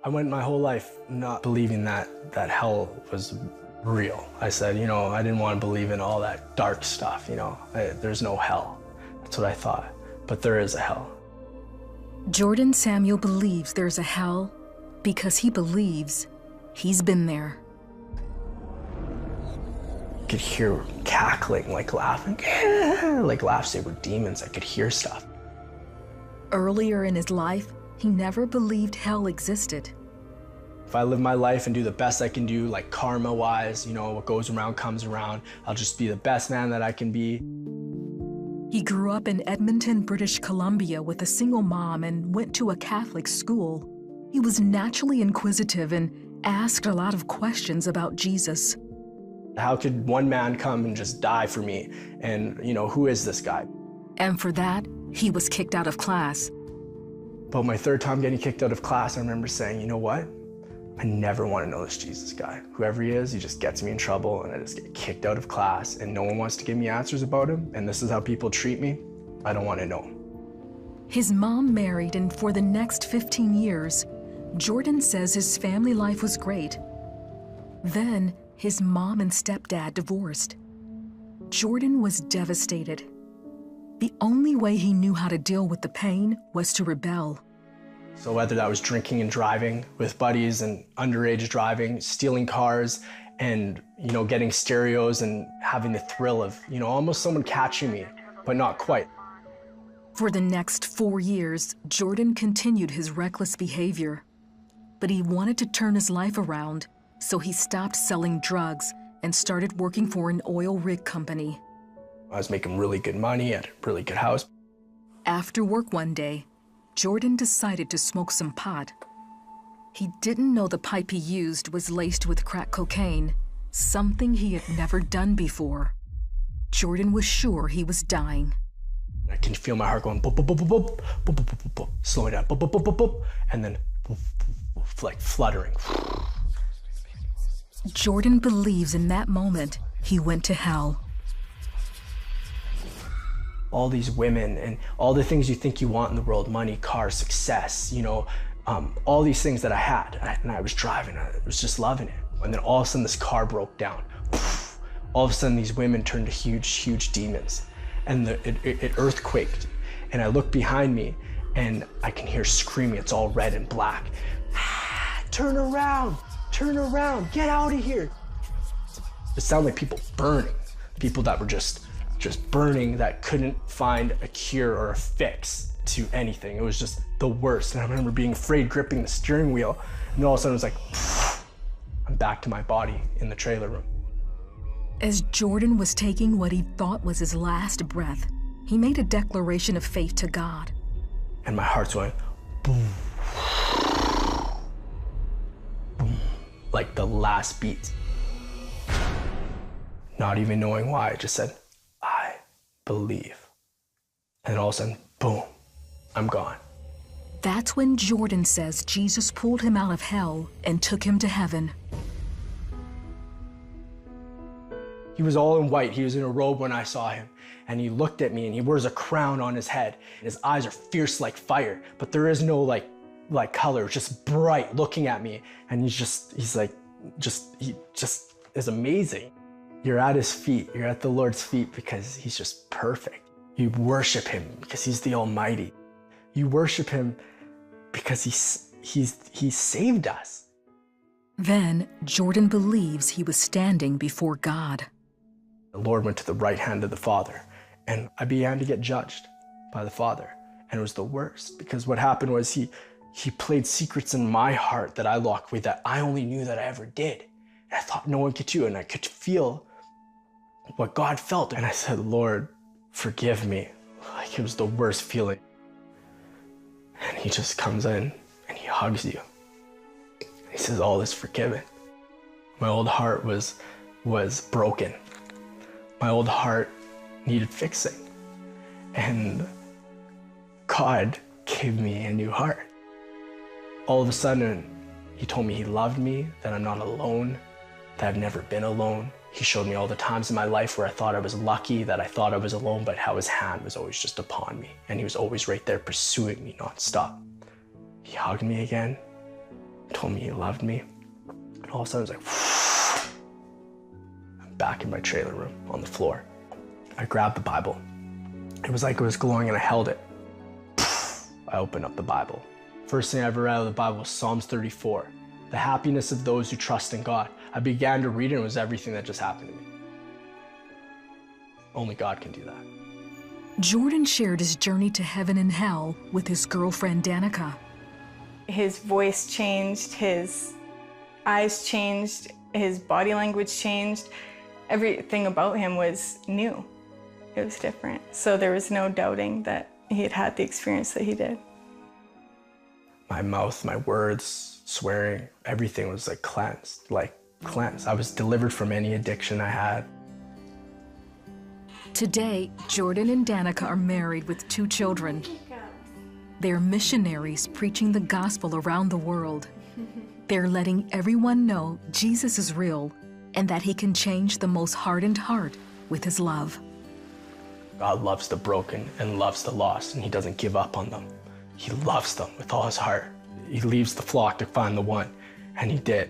I went my whole life not believing that hell was real. I said, I didn't want to believe in all that dark stuff, there's no hell. That's what I thought, but there is a hell. Jordan Samuel believes there's a hell because he believes he's been there. I could hear cackling, like laughing, like laughs. They were demons. I could hear stuff. Earlier in his life, he never believed hell existed. If I live my life and do the best I can do, like karma-wise, what goes around comes around, I'll just be the best man that I can be. He grew up in Edmonton, British Columbia with a single mom and went to a Catholic school. He was naturally inquisitive and asked a lot of questions about Jesus. How could one man come and just die for me? And, who is this guy? And for that, he was kicked out of class. But my third time getting kicked out of class, I remember saying, you know what? I never want to know this Jesus guy. Whoever he is, he just gets me in trouble and I just get kicked out of class and no one wants to give me answers about him and this is how people treat me. I don't want to know. His mom married, and for the next 15 years, Jordan says his family life was great. Then his mom and stepdad divorced. Jordan was devastated. The only way he knew how to deal with the pain was to rebel. So whether that was drinking and driving with buddies and underage driving, stealing cars, and getting stereos and having the thrill of almost someone catching me, but not quite. For the next 4 years, Jordan continued his reckless behavior. But he wanted to turn his life around, so he stopped selling drugs and started working for an oil rig company. I was making really good money at a really good house. After work one day, Jordan decided to smoke some pot. He didn't know the pipe he used was laced with crack cocaine, something he had never done before. Jordan was sure he was dying. I can feel my heart going boop, boop, boop, boop, boop, boop, boop, boop, boop, slowing down, boop, boop, boop, boop, boop, and then boop, boop, boop, like fluttering. Jordan believes in that moment he went to hell. All these women and all the things you think you want in the world, money, cars, success, all these things that I had, and I was driving, I was just loving it. And then all of a sudden this car broke down. All of a sudden these women turned to huge, huge demons. And it earthquaked. And I look behind me and I can hear screaming, it's all red and black. Turn around, get out of here. It sounded like people burning, people that were just burning, that couldn't find a cure or a fix to anything. It was just the worst. And I remember being afraid, gripping the steering wheel, and all of a sudden it was like, I'm back to my body in the trailer room. As Jordan was taking what he thought was his last breath, he made a declaration of faith to God. And my heart's going boom, boom, like the last beat. Not even knowing why, I just said, I believe. And all of a sudden, boom, I'm gone. That's when Jordan says Jesus pulled him out of hell and took him to heaven. He was all in white. He was in a robe when I saw him. And he looked at me and he wears a crown on his head. And his eyes are fierce like fire, but there is no like color, just bright looking at me. And he just is amazing. You're at his feet, you're at the Lord's feet because he's just perfect. You worship him because he's the Almighty. You worship him because he saved us. Then Jordan believes he was standing before God. The Lord went to the right hand of the Father, and I began to get judged by the Father. And it was the worst, because what happened was he played secrets in my heart that I locked away that I only knew that I ever did. And I thought no one could do, and I could feel what God felt. And I said, Lord, forgive me. Like it was the worst feeling. And he just comes in and he hugs you. He says, all is forgiven. My old heart was broken. My old heart needed fixing. And God gave me a new heart. All of a sudden, he told me he loved me, that I'm not alone, that I've never been alone. He showed me all the times in my life where I thought I was lucky, that I thought I was alone, but how his hand was always just upon me. And he was always right there pursuing me nonstop. He hugged me again, told me he loved me. And all of a sudden, it was like, I'm back in my trailer room on the floor. I grabbed the Bible. It was like it was glowing and I held it. I opened up the Bible. First thing I ever read out of the Bible was Psalms 34. The happiness of those who trust in God. I began to read it and it was everything that just happened to me. Only God can do that. Jordan shared his journey to heaven and hell with his girlfriend Danica. His voice changed, his eyes changed, his body language changed. Everything about him was new. It was different. So there was no doubting that he had had the experience that he did. My mouth, my words, swearing, everything was like cleansed. I was delivered from any addiction I had. Today, Jordan and Danica are married with 2 children. They're missionaries preaching the gospel around the world. They're letting everyone know Jesus is real and that he can change the most hardened heart with his love. God loves the broken and loves the lost, and he doesn't give up on them. He loves them with all his heart. He leaves the flock to find the one, and he did.